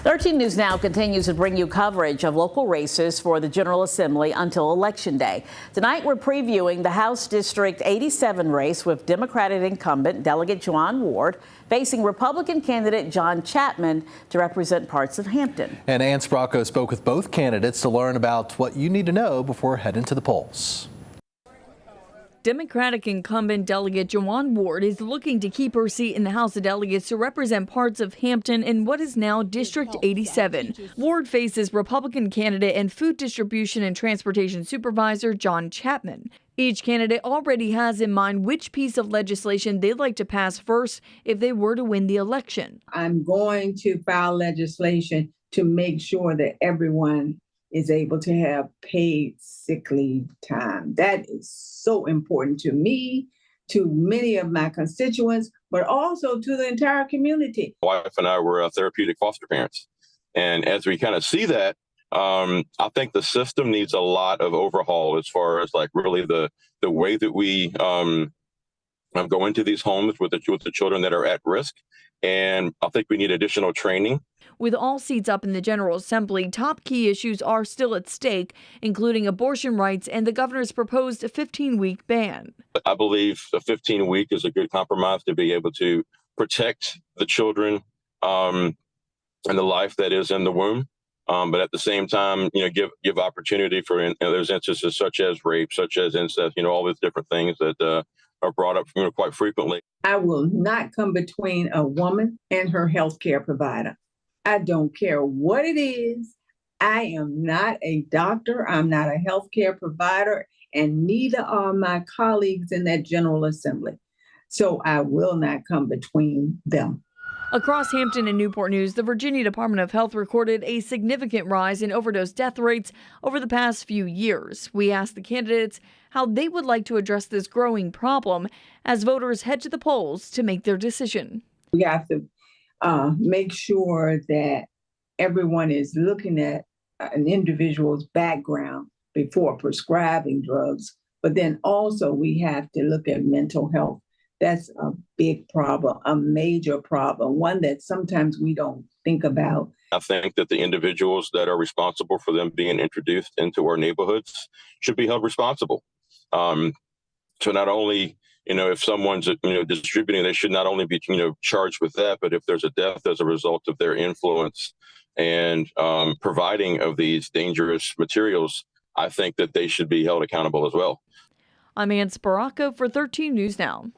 13 News Now continues to bring you coverage of local races for the General Assembly until Election Day. Tonight, we're previewing the House District 87 race with Democratic incumbent Delegate Jeoin Ward facing Republican candidate John Chapman to represent parts of Hampton. And Ann Sprocco spoke with both candidates to learn about what you need to know before heading to the polls. Democratic incumbent Delegate Jeoin Ward is looking to keep her seat in the House of Delegates to represent parts of Hampton in what is now District 87. Ward faces Republican candidate and Food Distribution and Transportation Supervisor John Chapman. Each candidate already has in mind which piece of legislation they'd like to pass first if they were to win the election. I'm going to file legislation to make sure that everyone is able to have paid sick leave time. That is so important to me, to many of my constituents, but also to the entire community. My wife and I were therapeutic foster parents. And as we kind of see that, I think the system needs a lot of overhaul as far as like really the way that we go into these homes with the children that are at risk. And I think we need additional training. With all seats up in the General Assembly, top key issues are still at stake, including abortion rights and the governor's proposed 15-week ban. I believe a 15-week is a good compromise to be able to protect the children and the life that is in the womb. But at the same time, give opportunity for there's instances such as rape, such as incest, all these different things that are brought up quite frequently. I will not come between a woman and her health care provider. I don't care what it is. I am not a doctor. I'm not a health care provider, and neither are my colleagues in that General Assembly. So I will not come between them. Across Hampton and Newport News, the Virginia Department of Health recorded a significant rise in overdose death rates over the past few years. We asked the candidates how they would like to address this growing problem as voters head to the polls to make their decision. We have to make sure that everyone is looking at an individual's background before prescribing drugs. But then also we have to look at mental health. That's a big problem, a major problem, one that sometimes we don't think about. I think that the individuals that are responsible for them being introduced into our neighborhoods should be held responsible. So not only, if someone's, distributing, they should not only be, charged with that, but if there's a death as a result of their influence and providing of these dangerous materials, I think that they should be held accountable as well. I'm Ann Sprocco for 13 News Now.